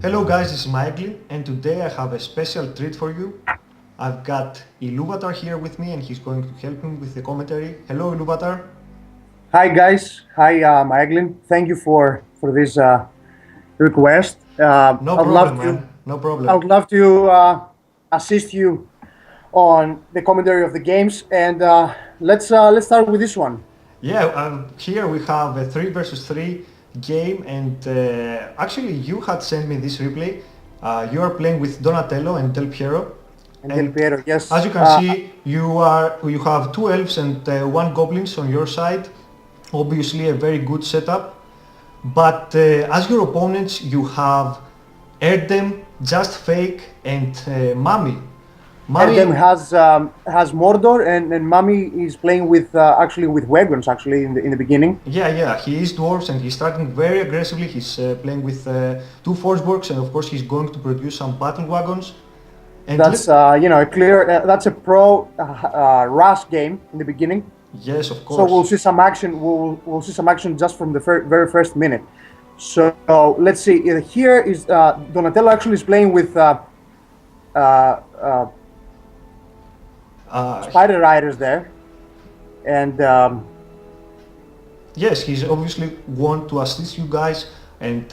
Hello guys, this is Maeglin, and today I have a special treat for you. I've got Iluvatar here with me and he's going to help me with the commentary. Hello Iluvatar. Hi guys, hi Maeglin. Thank you for this request. No problem man, no I problem. would love to assist you on the commentary of the games, and let's start with this one. Yeah, here we have a 3 versus 3 game and actually you had sent me this replay. You are playing with Donatello and Del Piero, And Del and Piero, as yes, you can see you have 2 elves and 1 goblins on your side. Obviously a very good setup. But as your opponents, you have Erdem, Just Fake, and Mami. Erdem Mami, has Mordor, and Mami is playing with actually with wagons actually in the beginning. yeah, he is dwarves and he's starting very aggressively. He's playing with 2 Forgeworks and of course he's going to produce some battle wagons. And That's a clear. That's a pro rush game in the beginning. yes, of So we'll course. see some action. We'll see some action just from the very first minute. So let's see. Here is Donatello actually is playing with uh, uh, Uh, Spider Riders there, and yes, he's obviously want to assist you guys, and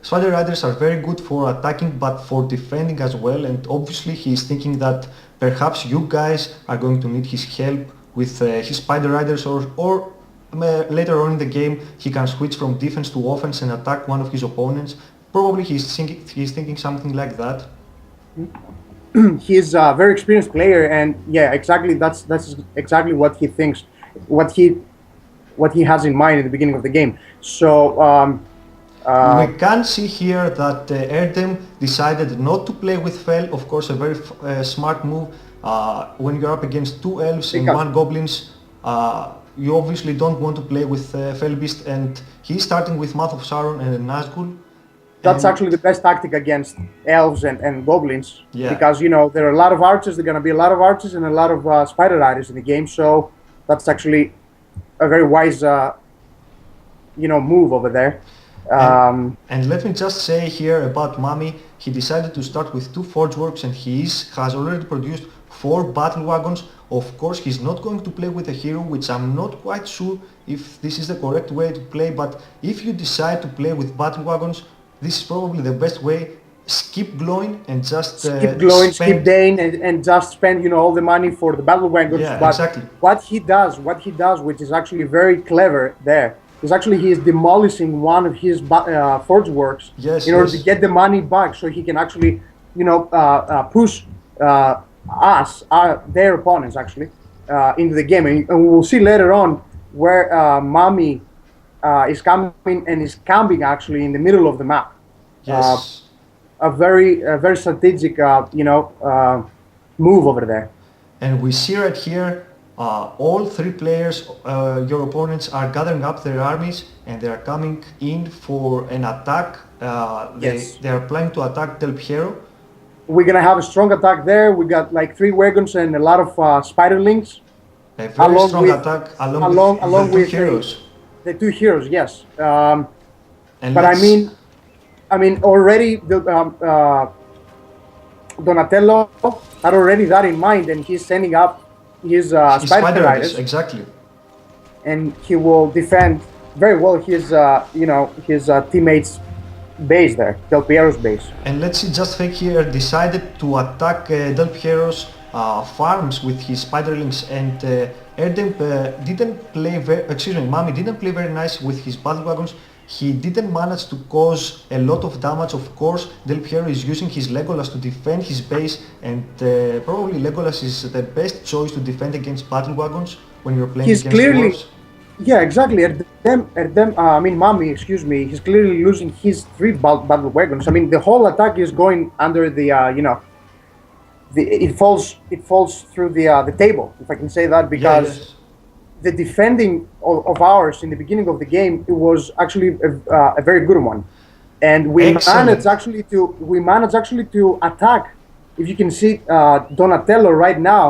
Spider Riders are very good for attacking but for defending as well, and obviously he's thinking that perhaps you guys are going to need his help with his Spider Riders, or later on in the game he can switch from defense to offense and attack one of his opponents. Probably he's thinking something like that. he's a very experienced player. And yeah, exactly. That's exactly what he thinks, what he what he has in mind in the beginning of the game. So We uh, can see here that Erdem decided not to play with Fel, of course a very smart move. When you're up against 2 elves and because 1 goblins, you obviously don't want to play with Felbeast, and he's starting with Mouth of Sauron and Nazgul. that's And actually the best tactic against elves and goblins, yeah, because there are a lot of archers. There are going to be a lot of archers and a lot of spider riders in the game. So that's actually a very wise move over there. and Um, and let me just say here about Mami, he decided to start with 2 Forgeworks and has already produced 4 battle wagons. Of course he's not going to play with a hero, which I'm not quite sure if this is the correct way to play, but if you decide to play with battle wagons, this is probably the best way. Skip glowing and just skip glowing, spend. skip Dane, and just spend all the money for the battle wagons. Yeah, But exactly. what he does, which is actually very clever, there is actually he is demolishing one of his forge works Yes, in order to yes. get the money back, so he can actually push us, their opponents actually, into the game, and we will see later on where Mami is coming and is camping actually in the middle of the map. Uh, Yes. a very strategic move over there. And we see right here, all 3 players, your opponents are gathering up their armies and they are coming in for an attack. Yes, They are planning to attack Del Piero. we're gonna have a strong attack there. We got like 3 wagons and a lot of spiderlings, A very along strong with attack along with along the along two with heroes. the 2 heroes. Yes, And but I let's, mean, already Donatello had already that in mind, and he's sending up his his spider spider riders, riders, exactly. and he will defend very well his teammates' base there, Del Piero's base. And let's see, Just Fake here decided to attack Del Piero's farms with his spiderlings, and Erdem didn't play Mami didn't play very nice with his battle wagons. He didn't manage to cause a lot of damage. Of course, Del Piero is using his Legolas to defend his base, and probably Legolas is the best choice to defend against battle wagons when you're playing He's against clearly, dwarves. yeah, exactly. Mami, excuse me, he's clearly losing his 3 battle wagons. I mean, the whole attack is going under it falls through the table, if I can say that, Yeah, because yes. the defending of ours in the beginning of the game, it was actually a very good one, and Excellent. we managed actually to attack. If you can see Donatello right now,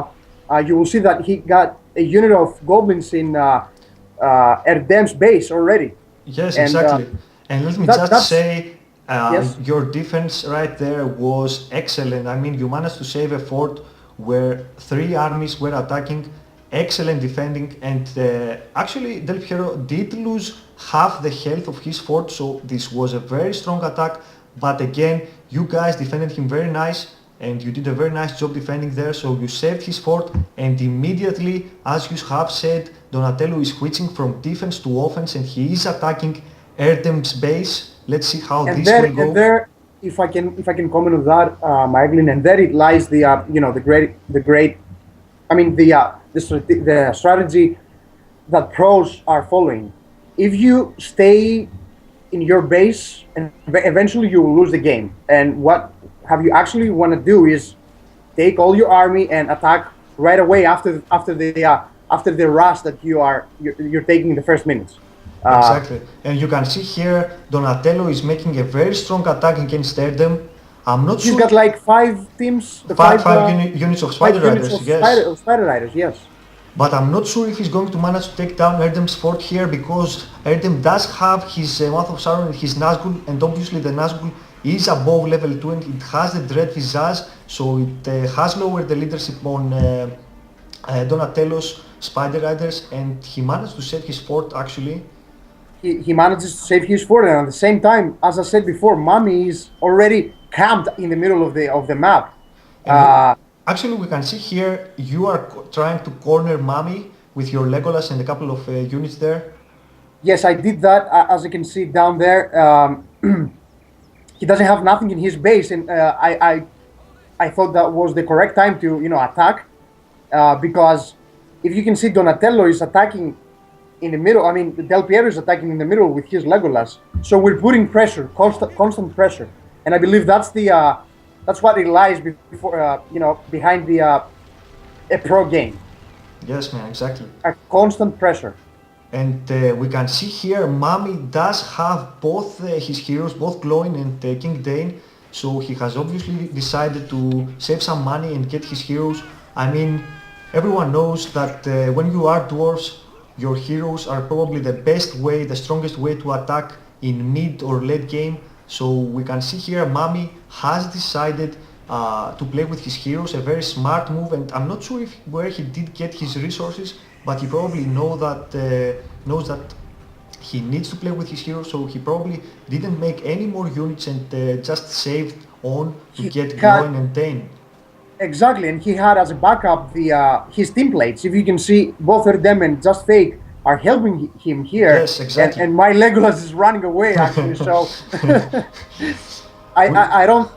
you will see that he got a unit of goblins in Erdem's base already, Yes, and exactly. And let me that just that's say, Yes. Your defense right there was excellent. I mean, you managed to save a fort where three armies were attacking, excellent defending, and actually Del Piero did lose half the health of his fort, so this was a very strong attack. But again, you guys defended him very nice, and you did a very nice job defending there, so you saved his fort, and immediately, as you have said, Donatello is switching from defense to offense, and he is attacking Erdem's base. Let's see how And this will go. there, if I can comment on that, Maeglin, and there it lies the I mean the strategy that pros are following. If you stay in your base, and eventually you will lose the game. And what have you actually want to do is take all your army and attack right away after the rush that you're taking in the first minutes. Exactly. And you can see here Donatello is making a very strong attack against Erdem. I'm not He's sure. got like 5 teams, Units of five Spider units Riders, of yes. Spider Riders, yes. But I'm not sure if he's going to manage to take down Erdem's fort here, because Erdem does have his Mouth of Sauron and his Nazgul, and obviously the Nazgul is above level 2 and it has the Dread Visage, so it has lowered the leadership on Donatello's Spider Riders, and he managed to save his fort actually. He manages to save his fort, and at the same time, as I said before, Mami is already camped in the middle of the map. Actually, we can see here you are trying to corner Mami with your Legolas and a couple of units there. Yes, I did that. As you can see down there, he doesn't have nothing in his base, and I thought that was the correct time to attack, because if you can see, Donatello is attacking in the middle. I mean, Del Piero is attacking in the middle with his Legolas. So we're putting pressure, constant pressure, and I believe that's what it lies before, behind a pro game. Yes, man, exactly. A constant pressure. And we can see here Mami does have both his heroes, both Glowing and King Dane, so he has obviously decided to save some money and get his heroes. I mean, everyone knows that when you are dwarves, your heroes are probably the best way, the strongest way to attack in mid or late game. So we can see here Mami has decided to play with his heroes, a very smart move, and I'm not sure where he did get his resources, but he probably knows that he needs to play with his heroes, so he probably didn't make any more units and just saved on to get Glowing and Dane. Exactly, and he had as a backup his teamplates. If you can see, both of them and Just Fake are helping him here. Yes, exactly. And my Legolas is running away actually. So I don't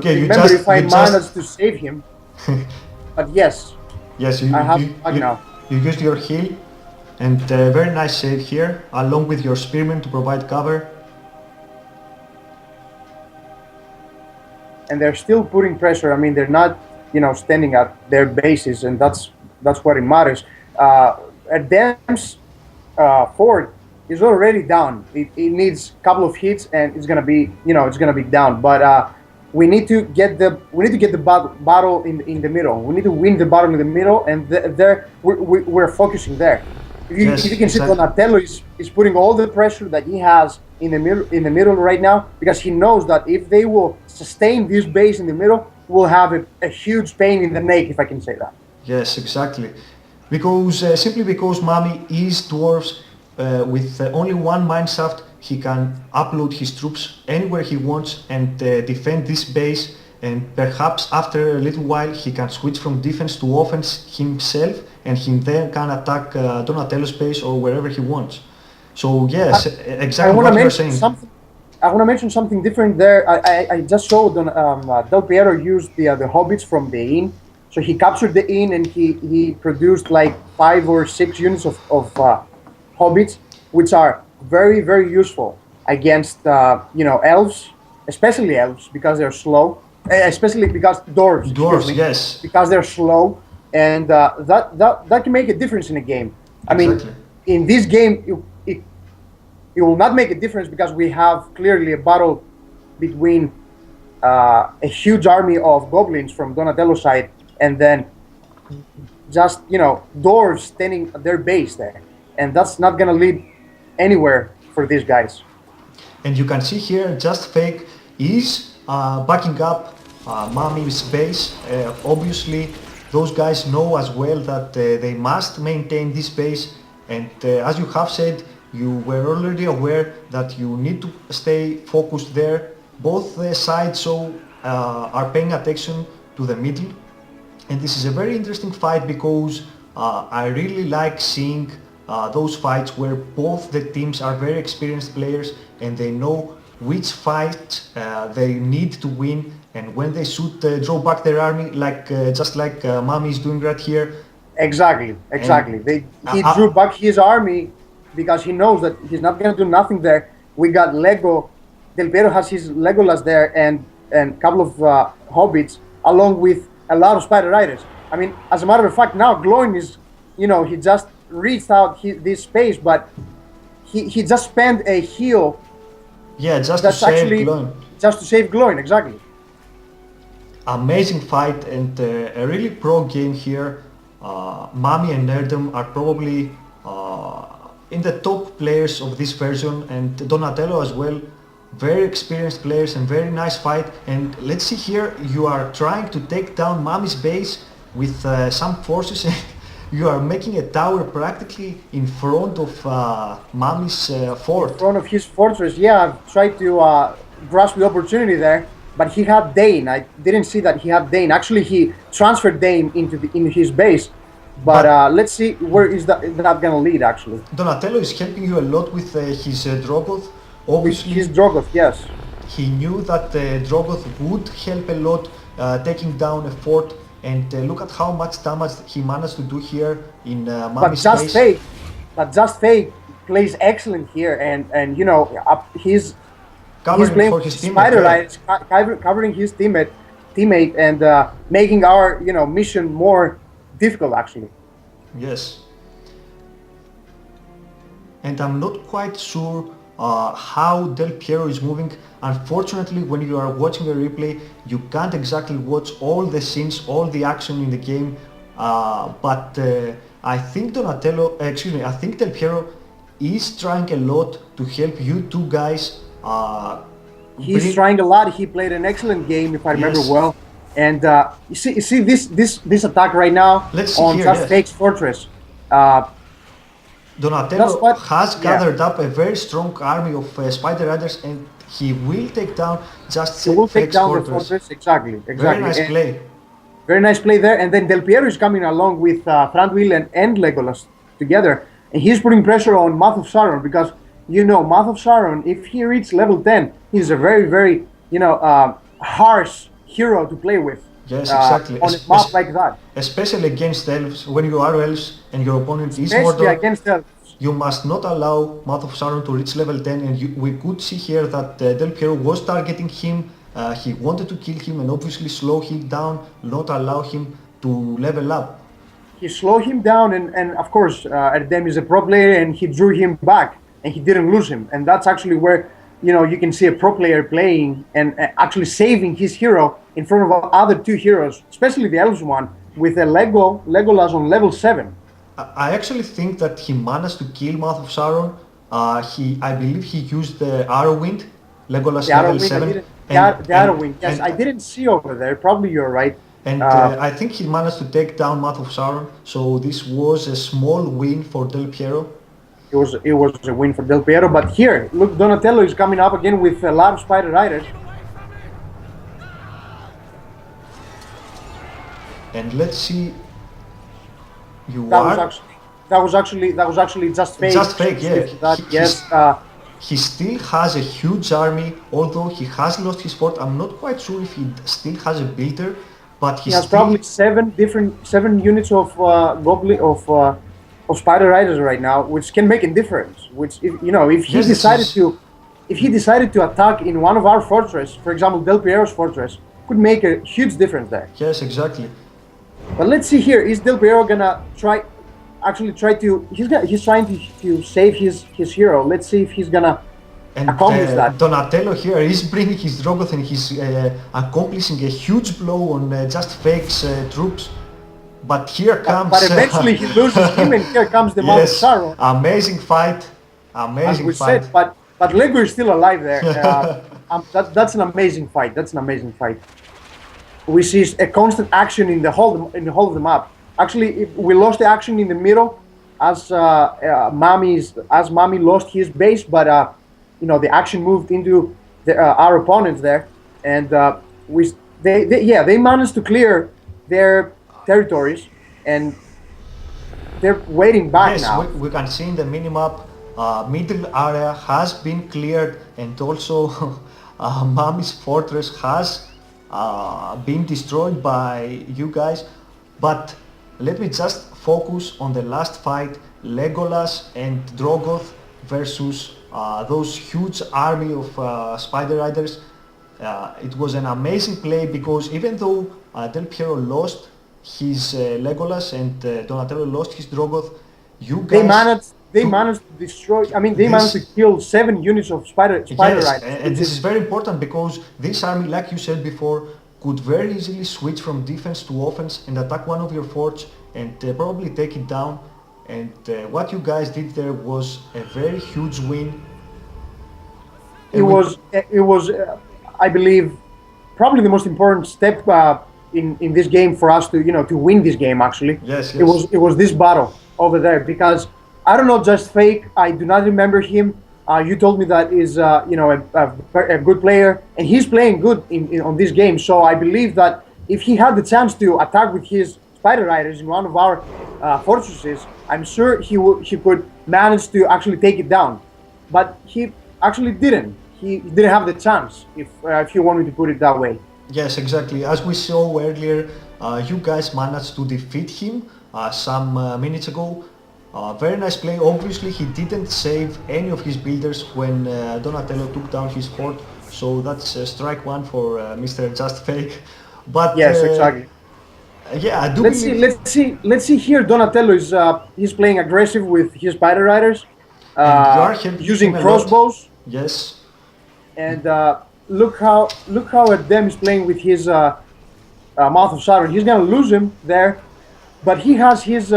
remember if I managed to save him. But yes. Yes, now. You used your heal, and very nice save here, along with your spearmen to provide cover. And they're still putting pressure. I mean, they're not, standing at their bases, and that's what it matters. Erdem's fort is already down. It needs a couple of hits, and it's gonna be down. But we need to get the battle in the middle. We need to win the battle in the middle, and we're focusing there. If you can see, Donatello is putting all the pressure that he has in the middle right now, because he knows that if they will sustain this base in the middle, we'll have a huge pain in the neck, if I can say that. Yes, exactly. Because simply because Mami is dwarves, with only one mineshaft, he can upload his troops anywhere he wants and defend this base, and perhaps after a little while he can switch from defense to offense himself, and he then can attack Donatello's base or wherever he wants. So yes, exactly what you're saying. I want to mention something different there. I just showed Del Piero used the hobbits from the inn. So he captured the inn, and he produced like 5 or 6 units of hobbits, which are very, very useful against elves, especially elves, because they're slow. Especially because dwarves. Dwarves, yes. Because they're slow, and that can make a difference in a game. I mean, in this game, it will not make a difference because we have clearly a battle between a huge army of goblins from Donatello's side, and then just dwarves standing at their base there, and that's not gonna lead anywhere for these guys. And you can see here, Just Fake is backing up Mami's base. Obviously, those guys know as well that they must maintain this base. And as you have said, you were already aware that you need to stay focused there. Both sides so are paying attention to the middle. And this is a very interesting fight because I really like seeing those fights where both the teams are very experienced players and they know which fight they need to win, and when they should draw back their army, like just like Mami is doing right here. Exactly. He drew back his army because he knows that he's not going to do nothing there. We got Lego. Del Piero has his Legolas there and a couple of hobbits, along with a lot of spider riders. I mean, as a matter of fact, now Gloin is, he just reached out this space, but he just spent a heal. Yeah, just to save Gloin. Just to save Gloin, exactly. Amazing fight and a really pro game here. Mami and Nerdum are probably in the top players of this version, and Donatello as well. Very experienced players and very nice fight. And let's see here, you are trying to take down Mami's base with some forces. You are making a tower practically in front of Mami's fort. In front of his fortress, yeah. I've tried to grasp the opportunity there, but he had Dane. I didn't see that he had Dane. Actually, he transferred Dane into his base. But let's see where is that going to lead, actually. Donatello is helping you a lot with his Drogoth. Obviously, his Drogoth, yes. He knew that Drogoth would help a lot taking down a fort, and look at how much damage he managed to do here in Mami's base. But Just Fake plays excellent here, and he's covering for his teammate, covering his teammate, and making our mission more difficult, actually. Yes. And I'm not quite sure how Del Piero is moving. Unfortunately, when you are watching a replay, you can't exactly watch all the scenes, all the action in the game. But I think I think Del Piero is trying a lot to help you two guys. He's trying a lot. He played an excellent game, if I remember well. And you see this attack right now on Just Fake's fortress. Donatello has gathered up a very strong army of Spider Riders, and he will take down Just Fake's fortress. Exactly. Very nice play. Very nice play there. And then Del Piero is coming along with Thranduil and Legolas together, and he's putting pressure on Mouth of Sauron because Mouth of Sauron, if he reaches level 10, he's a very, very harsh hero to play with. Yes, exactly. On a map like that. Especially against elves, when you are elves and your opponent is Mordor, against elves. You must not allow Mouth of Sauron to reach level 10, and we could see here that Del Piero was targeting him. He wanted to kill him and obviously slow him down, not allow him to level up. He slowed him down, and of course Erdem is a pro player, and he drew him back, and he didn't lose him. And that's actually where you can see a pro player playing and actually saving his hero in front of other two heroes, especially the elves one, with a Legolas on level 7. I actually think that he managed to kill Mouth of Sauron. I believe he used the Arrowwind, Legolas level 7. The Arrowwind, yes, I didn't see over there. Probably you're right. And I think he managed to take down Mouth of Sauron. So this was a small win for Del Piero. It was a win for Del Piero, but here, look, Donatello is coming up again with a lot of Spider Riders. And let's see. That was actually Just Fake. Just Fake, yeah. He still has a huge army, although he has lost his fort. I'm not quite sure if he still has a builder, but he has probably seven units of Spider Riders right now, which can make a difference. Which if he decided to attack in one of our fortresses, for example Del Piero's fortress, could make a huge difference there. Yes, exactly. But let's see here. Is Del Piero gonna try to? He's trying to save his hero. Let's see if he's gonna accomplish that. Donatello here is bringing his Drogoth and he's accomplishing a huge blow on Just Fake's troops. But here comes. But eventually he loses him, and here comes the Mouth of Sauron. Amazing fight. Amazing as we fight. said, but but Lego is still alive there. That's an amazing fight. That's an amazing fight. We see a constant action in the whole of the map. Actually, we lost the action in the middle as Mami lost his base, but the action moved into our opponents there, and they managed to clear their territories, and they're waiting back Yes, now. we can see in the minimap, middle area has been cleared, and also Mami's fortress has been destroyed by you guys. But let me just focus on the last fight, Legolas and Drogoth versus those huge army of Spider Riders. It was an amazing play because even though Del Piero lost his Legolas and Donatello lost his Drogoth, you guys They managed to destroy. I mean, they managed to kill 7 units of Spider yes, Riders. and this is very important because this army, like you said before, could very easily switch from defense to offense and attack one of your forts and probably take it down. And what you guys did there was a very huge win. It was, I believe, probably the most important step in this game for us to win this game. Actually, Yes, it was this battle over there, because I don't know, just fake. I do not remember him. You told me that is a good player, and he's playing good on this game. So I believe that if he had the chance to attack with his Spider Riders in one of our fortresses, I'm sure he could manage to actually take it down. But he actually didn't. He didn't have the chance, if you want me to put it that way. Yes, exactly. As we saw earlier, you guys managed to defeat him some minutes ago. Very nice play. Obviously, he didn't save any of his builders when Donatello took down his fort. So that's strike one for Mr. Just Fake. But Yes, exactly. yeah, I do Let's see. believe. Let's see here. Donatello is he's playing aggressive with his Spider Riders, And you are helping using him a lot. crossbows. Yes. And look how Adem is playing with his Mouth of Sauron. He's gonna lose him there, but he has his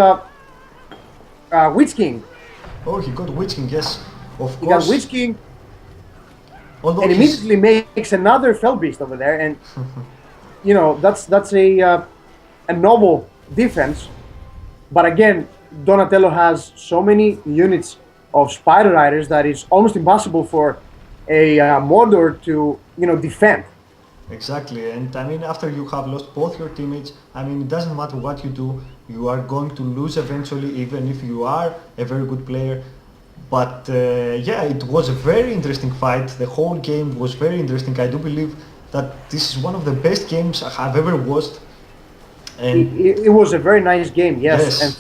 Witch King. Oh, he got Witch King, yes. Of He got course. Witch King, Although and he's- immediately makes another Fell Beast over there, and that's a noble defense. But again, Donatello has so many units of Spider Riders that it's almost impossible for a Mordor to defend. Exactly, and I mean, after you have lost both your teammates, I mean, it doesn't matter what you do, you are going to lose eventually, even if you are a very good player. But yeah, it was a very interesting fight. The whole game was very interesting. I do believe that this is one of the best games I have ever watched. And It was a very nice game, yes. Yes. And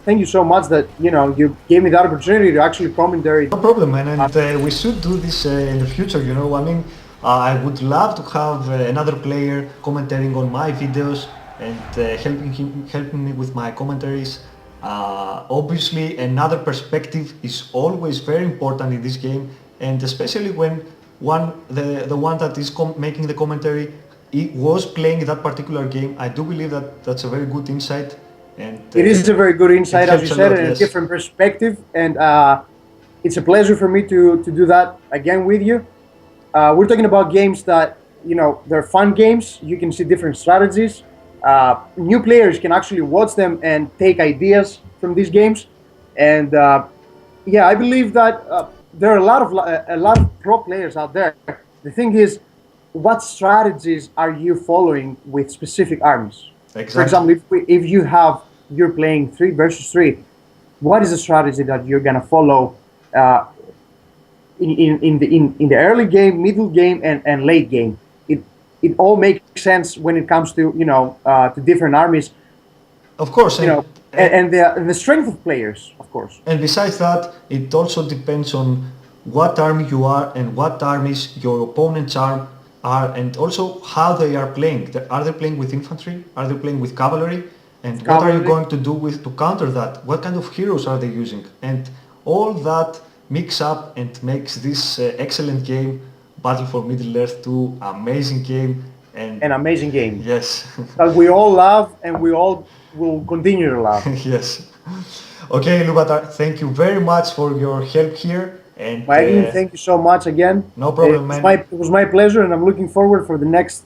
thank you so much that you gave me that opportunity to actually commentary. no problem, man, and we should do this in the future, I mean, I would love to have another player commentating on my videos and helping me with my commentaries. Obviously, another perspective is always very important in this game, and especially when the one that is making the commentary was playing that particular game. I do believe that that's a very good insight. And It is a very good insight, as you helps a said, lot, and yes. a different perspective. And it's a pleasure for me to do that again with you. We're talking about games that, they're fun games. You can see different strategies. New players can actually watch them and take ideas from these games. And yeah, I believe that there are a lot of pro players out there. The thing is, what strategies are you following with specific armies? Exactly. For example, if you're playing 3 versus 3, what is the strategy that you're gonna follow in the early game, middle game, and late game? It all makes sense when it comes to to different armies, Of course, and the strength of players, of course. and besides that, it also depends on what army you are and what armies your opponents are, and also how they are playing. Are they playing with infantry? Are they playing with cavalry? And what are you Cavalry. going to do to counter that? What kind of heroes are they using? And all that mix up and makes this excellent game, Battle for Middle-earth 2, amazing game. And An amazing game yes, that we all love and we all will continue to love. yes. Okay, Iluvatar, thank you very much for your help here. And Maeglin, thank you so much again. no problem, man. It was my pleasure, and I'm looking forward for the next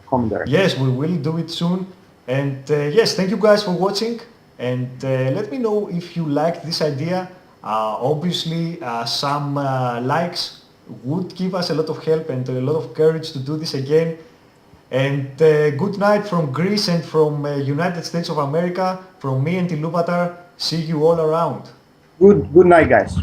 commentary. Yes, we will do it soon. And yes, thank you guys for watching. And let me know if you liked this idea. Obviously, some likes would give us a lot of help and a lot of courage to do this again. And good night from Greece and from United States of America, from me and Iluvatar. See you all around. Good night, guys.